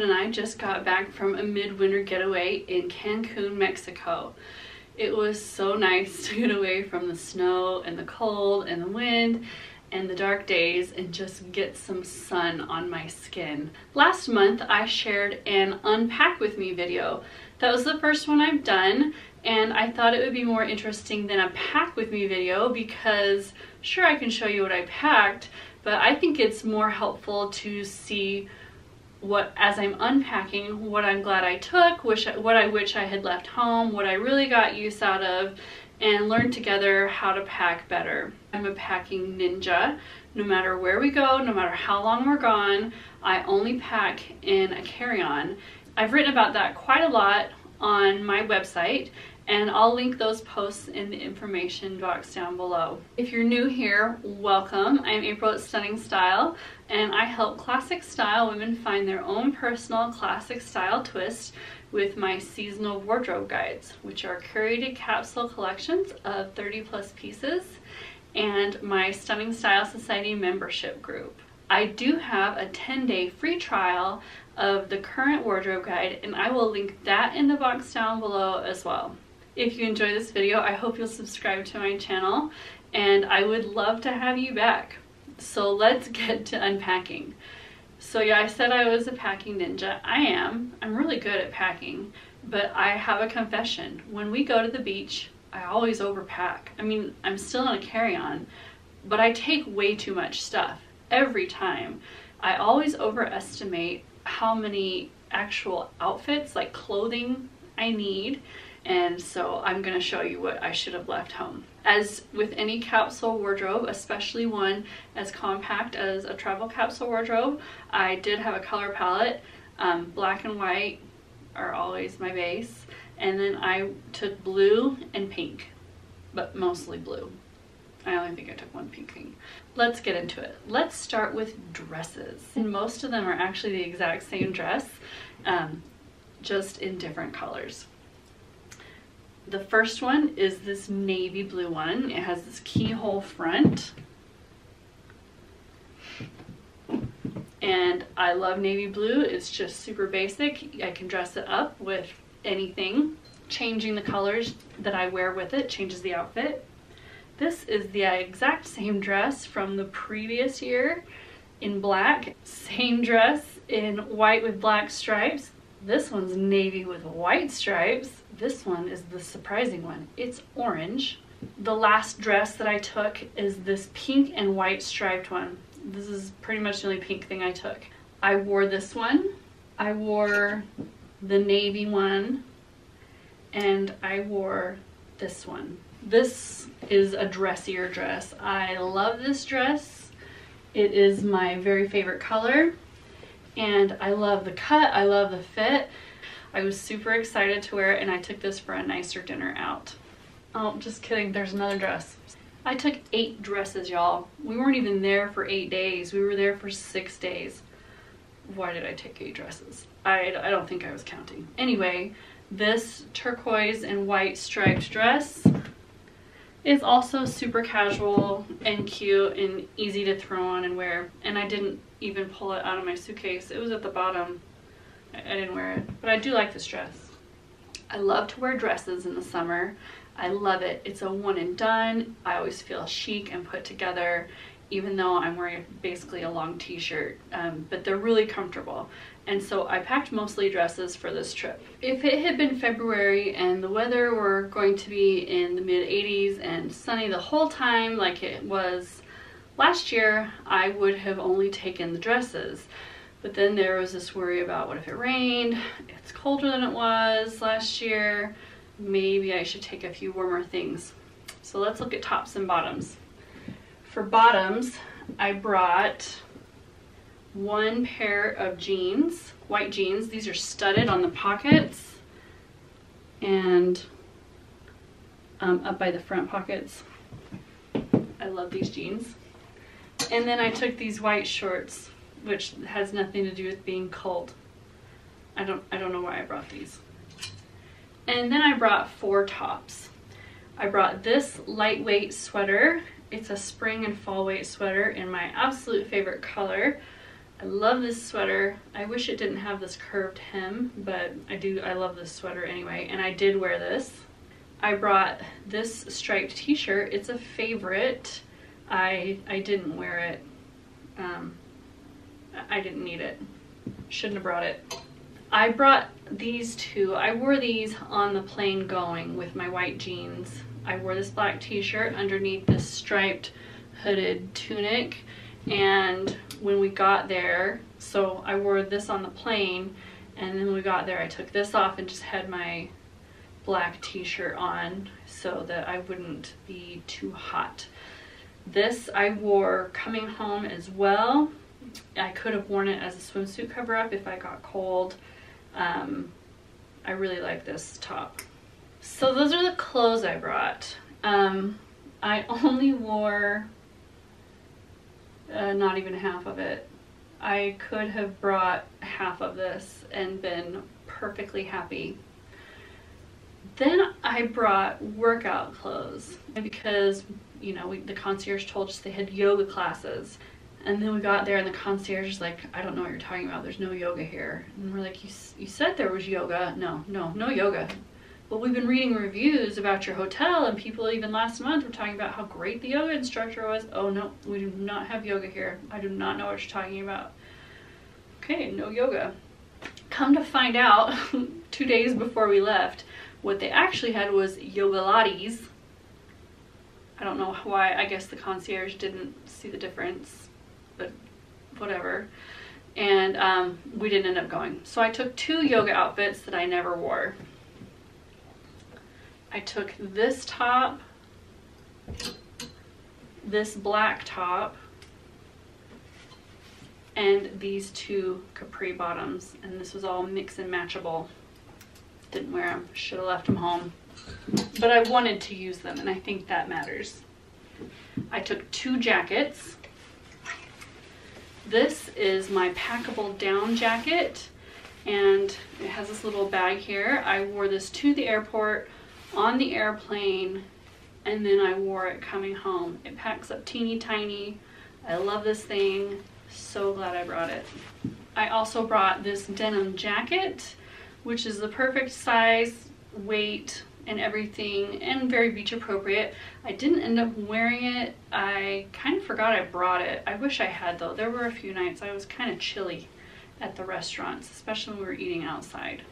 husband and I just got back from a midwinter getaway in Cancun, Mexico. It was so nice to get away from the snow and the cold and the wind and the dark days and just get some sun on my skin. Last month I shared an Unpack With Me video. That was the first one I've done, and I thought it would be more interesting than a Pack With Me video because sure, I can show you what I packed, but I think it's more helpful to see what, as I'm unpacking, what I'm glad I took, what I wish I had left home, what I really got use out of, and learn together how to pack better. I'm a packing ninja. No matter where we go, no matter how long we're gone, I only pack in a carry-on. I've written about that quite a lot on my website, and I'll link those posts in the information box down below. If you're new here, welcome. I'm April at Stunning Style, and I help classic style women find their own personal classic style twist with my seasonal wardrobe guides, which are curated capsule collections of 30+ pieces, and my Stunning Style Society membership group. I do have a 10-day free trial of the current wardrobe guide, and I will link that in the box down below as well. If you enjoy this video, I hope you'll subscribe to my channel, and I would love to have you back. So let's get to unpacking. So yeah, I said I was a packing ninja. I am. I'm really good at packing, but I have a confession. When we go to the beach, I always overpack. I mean, I'm still in a carry-on, but I take way too much stuff every time. I always overestimate how many actual outfits, like clothing, I need. And so I'm going to show you what I should have left home. As with any capsule wardrobe, especially one as compact as a travel capsule wardrobe, I did have a color palette. Black and white are always my base. And then I took blue and pink, but mostly blue. I only think I took one pink thing. Let's get into it. Let's start with dresses. And most of them are actually the exact same dress, just in different colors. The first one is this navy blue one. It has this keyhole front. And I love navy blue. It's just super basic. I can dress it up with anything. Changing the colors that I wear with it changes the outfit. This is the exact same dress from the previous year in black. Same dress in white with black stripes. This one's navy with white stripes. This one is the surprising one. It's orange. The last dress that I took is this pink and white striped one. This is pretty much the only pink thing I took. I wore this one. I wore the navy one. And I wore this one. This is a dressier dress. I love this dress. It is my very favorite color. And I love the cut, I love the fit. I was super excited to wear it, and I took this for a nicer dinner out. Oh, just kidding, there's another dress. I took 8 dresses, y'all. We weren't even there for 8 days. We were there for 6 days. Why did I take 8 dresses? I don't think I was counting. Anyway, this turquoise and white striped dress is also super casual and cute and easy to throw on and wear. And I didn't even pull it out of my suitcase. It was at the bottom. I didn't wear it, but I do like this dress. I love to wear dresses in the summer. I love it. It's a one and done. I always feel chic and put together, even though I'm wearing basically a long t-shirt, but they're really comfortable. And so I packed mostly dresses for this trip. If it had been February and the weather were going to be in the mid-80s and sunny the whole time like it was last year, I would have only taken the dresses. But then there was this worry about what if it rained? It's colder than it was last year. Maybe I should take a few warmer things. So let's look at tops and bottoms. For bottoms, I brought one pair of jeans, white jeans. These are studded on the pockets and up by the front pockets. I love these jeans. And then I took these white shorts, which has nothing to do with being cold. I don't know why I brought these. And then I brought 4 tops. I brought this lightweight sweater. It's a spring and fall weight sweater in my absolute favorite color. I love this sweater. I wish it didn't have this curved hem, but I love this sweater anyway, and I did wear this. I brought this striped t-shirt. It's a favorite. I didn't wear it. I didn't need it. Shouldn't have brought it. I brought these two. I wore these on the plane going with my white jeans. I wore this black t-shirt underneath this striped hooded tunic, and when we got there, so I wore this on the plane, and then when we got there I took this off and just had my black t-shirt on so that I wouldn't be too hot. This I wore coming home as well. I could have worn it as a swimsuit cover-up if I got cold. I really like this top. So those are the clothes I brought. I only wore not even half of it. I could have brought half of this and been perfectly happy. Then I brought workout clothes because, you know, the concierge told us they had yoga classes. And then we got there and the concierge is like, I don't know what you're talking about. There's no yoga here. And we're like, you said there was yoga. No yoga. Well, we've been reading reviews about your hotel, and people even last month were talking about how great the yoga instructor was. Oh no, we do not have yoga here. I do not know what you're talking about. Okay, no yoga. Come to find out, 2 days before we left, what they actually had was yoga lattes. I don't know why. I guess the concierge didn't see the difference, but whatever. And we didn't end up going. So I took 2 yoga outfits that I never wore. I took this top, this black top, and these 2 capri bottoms, and this was all mix and matchable. Didn't wear them, should have left them home, but I wanted to use them, and I think that matters. I took 2 jackets. This is my packable down jacket, and it has this little bag here. I wore this to the airport, on the airplane, and then I wore it coming home. It packs up teeny tiny. I love this thing. So glad I brought it. I also brought this denim jacket, which is the perfect size, weight, and everything, and very beach appropriate. I didn't end up wearing it. I kind of forgot I brought it. I wish I had though. There were a few nights I was kind of chilly at the restaurants, especially when we were eating outside.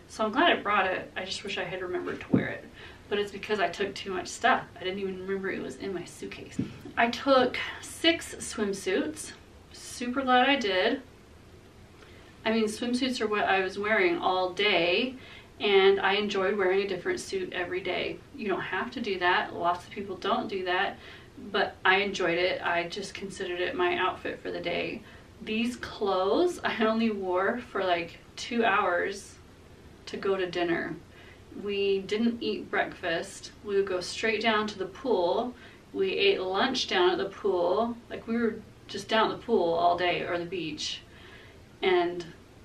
So I'm glad I brought it. I just wish I had remembered to wear it. But it's because I took too much stuff. I didn't even remember it was in my suitcase. I took 6 swimsuits. Super glad I did. I mean, swimsuits are what I was wearing all day, and I enjoyed wearing a different suit every day. You don't have to do that. Lots of people don't do that, but I enjoyed it. I just considered it my outfit for the day. These clothes I only wore for like 2 hours to go to dinner. We didn't eat breakfast. We would go straight down to the pool. We ate lunch down at the pool. Like, we were just down at the pool all day, or the beach. And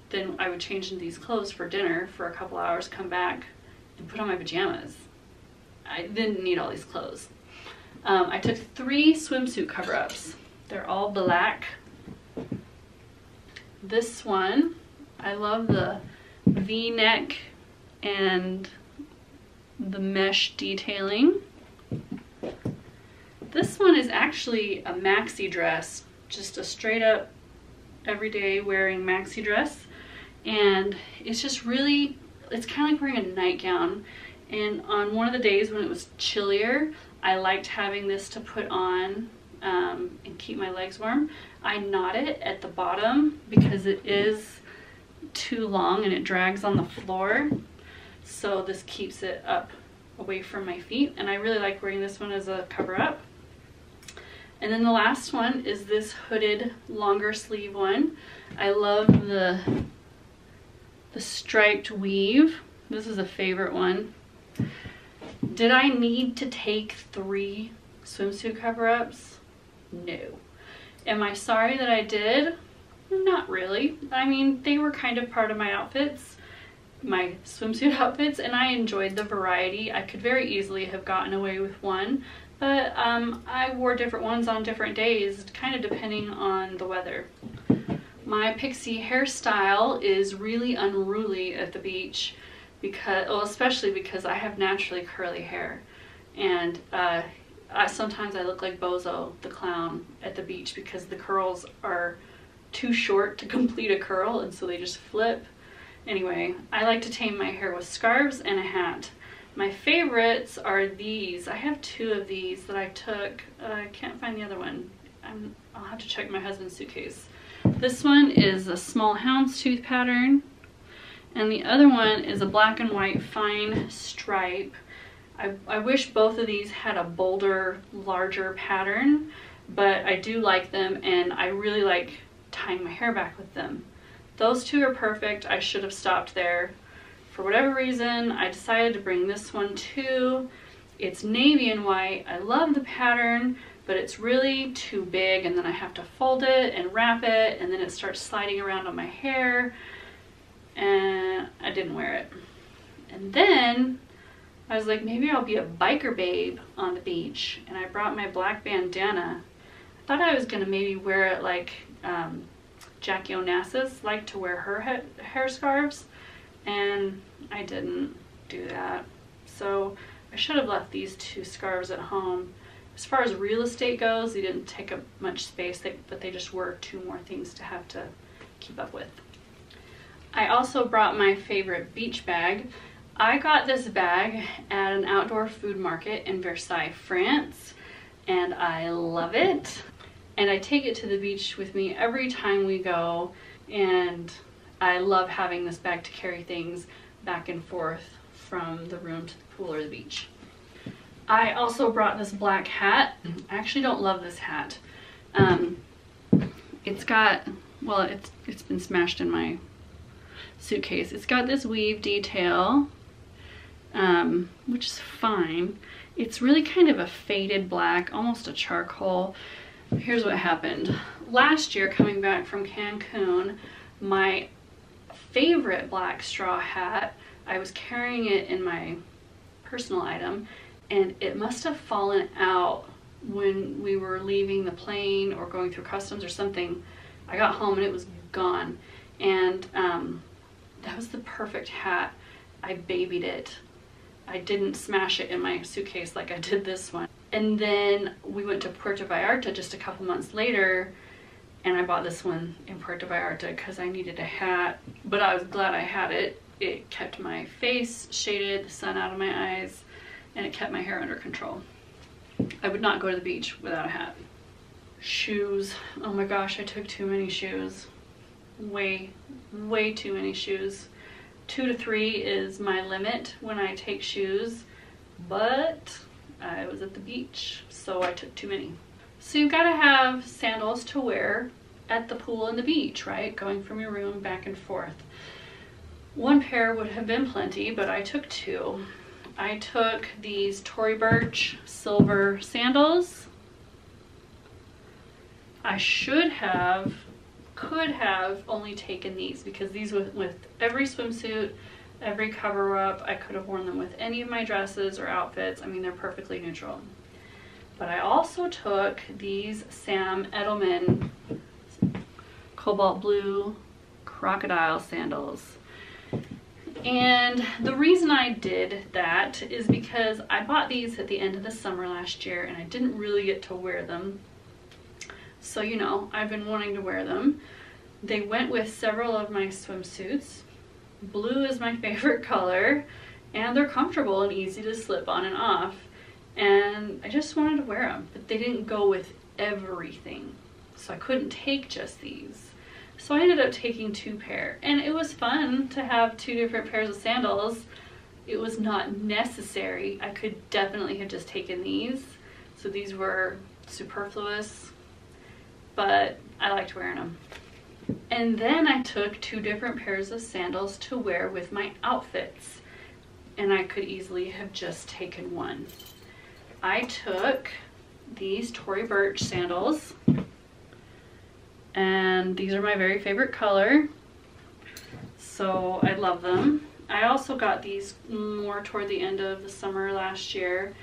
then I would change into these clothes for dinner for a couple hours, come back and put on my pajamas. I didn't need all these clothes. I took 3 swimsuit cover-ups. They're all black. This one, I love the V-neck and the mesh detailing. This one is actually a maxi dress, just a straight up everyday wearing maxi dress, and it's just really, it's kind of like wearing a nightgown. And on one of the days when it was chillier, I liked having this to put on and keep my legs warm. I knot it at the bottom because it is too long and it drags on the floor, so this keeps it up away from my feet, and I really like wearing this one as a cover-up. And then the last one is this hooded longer sleeve one. I love the striped weave. This is a favorite one. Did I need to take 3 swimsuit cover-ups? No. Am I sorry that I did? Not really. I mean, they were kind of part of my outfits, my swimsuit outfits, and I enjoyed the variety. I could very easily have gotten away with one, but I wore different ones on different days, kind of depending on the weather. My pixie hairstyle is really unruly at the beach because, well, especially because I have naturally curly hair, and sometimes I look like Bozo the clown at the beach because the curls are too short to complete a curl, and so they just flip. Anyway, I like to tame my hair with scarves and a hat. My favorites are these. I have two of these that I took. I can't find the other one. I'll have to check my husband's suitcase. This one is a small houndstooth pattern, and the other one is a black and white fine stripe. I wish both of these had a bolder, larger pattern, but I do like them, and I really like tying my hair back with them. Those two are perfect. I should have stopped there. For whatever reason, I decided to bring this one too. It's navy and white. I love the pattern, but it's really too big, and then I have to fold it and wrap it, and then it starts sliding around on my hair, and I didn't wear it. And then I was like, maybe I'll be a biker babe on the beach, and I brought my black bandana. I thought I was gonna maybe wear it like Jackie Onassis liked to wear her hair scarves, and I didn't do that. So I should have left these two scarves at home. As far as real estate goes, they didn't take up much space, but they just were two more things to have to keep up with. I also brought my favorite beach bag. I got this bag at an outdoor food market in Versailles, France, and I love it. And I take it to the beach with me every time we go, and I love having this bag to carry things back and forth from the room to the pool or the beach. I also brought this black hat. I actually don't love this hat. It's got, well, it's been smashed in my suitcase. It's got this weave detail, which is fine. It's really kind of a faded black, almost a charcoal. Here's what happened. Last year, coming back from Cancun, my favorite black straw hat, I was carrying it in my personal item, and it must have fallen out when we were leaving the plane or going through customs or something. I got home and it was gone, and that was the perfect hat. I babied it. I didn't smash it in my suitcase like I did this one. And then we went to Puerto Vallarta just a couple months later, and I bought this one in Puerto Vallarta because I needed a hat, but I was glad I had it. It kept my face shaded, the sun out of my eyes, and it kept my hair under control. I would not go to the beach without a hat. Shoes. Oh my gosh, I took too many shoes. Way too many shoes. 2 to 3 is my limit when I take shoes, but I was at the beach, so I took too many. So you've got to have sandals to wear at the pool and the beach, right? Going from your room back and forth. One pair would have been plenty, but I took 2. I took these Tory Burch silver sandals. I could have only taken these, because these with every swimsuit, every cover up, I could have worn them with any of my dresses or outfits. I mean, they're perfectly neutral. But I also took these Sam Edelman cobalt blue crocodile sandals. And the reason I did that is because I bought these at the end of the summer last year, and I didn't really get to wear them. So, you know, I've been wanting to wear them. They went with several of my swimsuits. Blue is my favorite color, and they're comfortable and easy to slip on and off. And I just wanted to wear them, but they didn't go with everything, so I couldn't take just these. So I ended up taking 2 pair, and it was fun to have 2 different pairs of sandals. It was not necessary. I could definitely have just taken these. So these were superfluous, but I liked wearing them. And then I took 2 different pairs of sandals to wear with my outfits, and I could easily have just taken 1. I took these Tory Burch sandals, and these are my very favorite color, so I love them. I also got these more toward the end of the summer last year,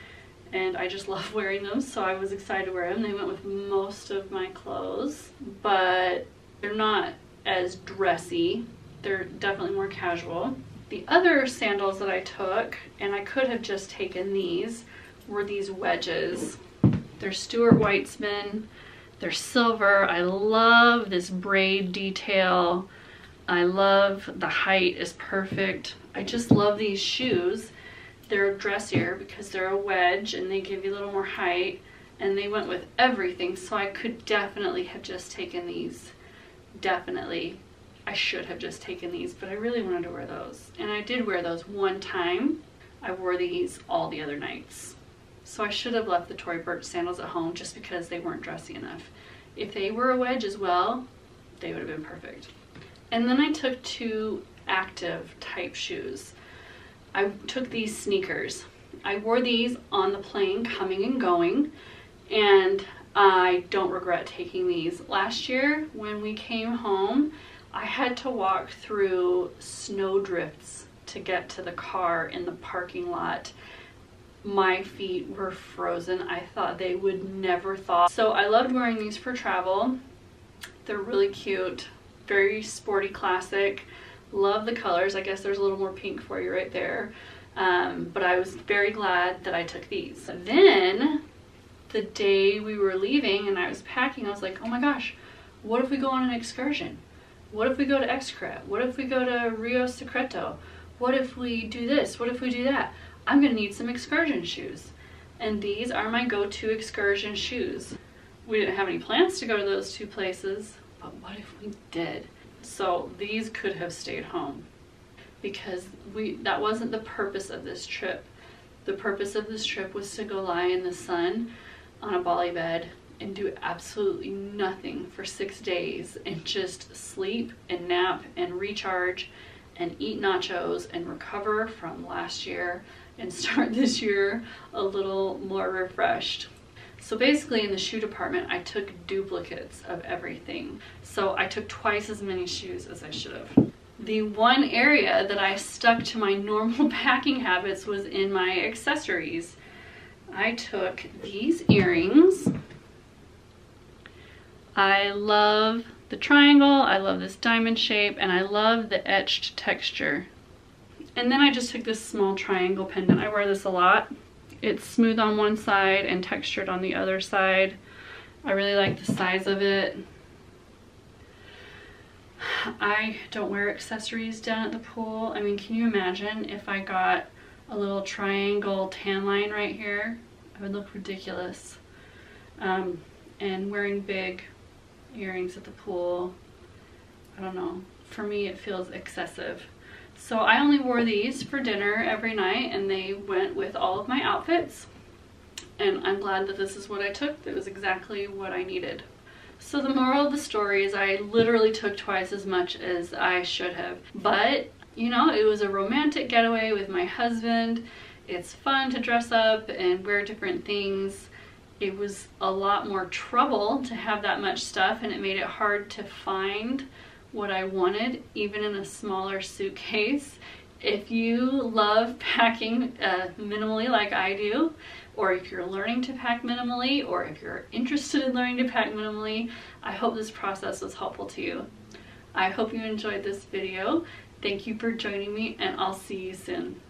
and I just love wearing them, so I was excited to wear them. They went with most of my clothes, but they're not as dressy. They're definitely more casual. The other sandals that I took, and I could have just taken these, were these wedges. They're Stuart Weitzman. They're silver. I love this braid detail. I love the height is perfect. I just love these shoes. They're dressier because they're a wedge and they give you a little more height, and they went with everything, so I could definitely have just taken these. Definitely. I should have just taken these, but I really wanted to wear those. And I did wear those one time. I wore these all the other nights. So I should have left the Tory Burch sandals at home just because they weren't dressy enough. If they were a wedge as well, they would have been perfect. And then I took two active type shoes. I took these sneakers. I wore these on the plane coming and going, and I don't regret taking these. Last year when we came home, I had to walk through snowdrifts to get to the car in the parking lot. My feet were frozen. I thought they would never thaw. So I loved wearing these for travel. They're really cute, very sporty, classic. Love the colors. I guess there's a little more pink for you right there. But I was very glad that I took these. Then the day we were leaving and I was packing, I was like, oh my gosh, what if we go on an excursion? What if we go to Xcaret? What if we go to Rio Secreto? What if we do this? What if we do that? I'm gonna need some excursion shoes. And these are my go-to excursion shoes. We didn't have any plans to go to those two places, but what if we did? So these could have stayed home because that wasn't the purpose of this trip. The purpose of this trip was to go lie in the sun on a Bali bed and do absolutely nothing for 6 days and just sleep and nap and recharge and eat nachos and recover from last year and start this year a little more refreshed. So basically in the shoe department, I took duplicates of everything. So I took twice as many shoes as I should have. The one area that I stuck to my normal packing habits was in my accessories. I took these earrings. I love the triangle, I love this diamond shape, and I love the etched texture. And then I just took this small triangle pendant. I wear this a lot. It's smooth on one side and textured on the other side. I really like the size of it. I don't wear accessories down at the pool. I mean, can you imagine if I got a little triangle tan line right here? I would look ridiculous. And wearing big earrings at the pool, I don't know. For me, it feels excessive. So I only wore these for dinner every night, and they went with all of my outfits. And I'm glad that this is what I took. That was exactly what I needed. So the moral of the story is I literally took twice as much as I should have. But, you know, it was a romantic getaway with my husband. It's fun to dress up and wear different things. It was a lot more trouble to have that much stuff, and it made it hard to find what I wanted, even in a smaller suitcase. If you love packing minimally like I do, or if you're learning to pack minimally, or if you're interested in learning to pack minimally, I hope this process was helpful to you. I hope you enjoyed this video. Thank you for joining me, and I'll see you soon.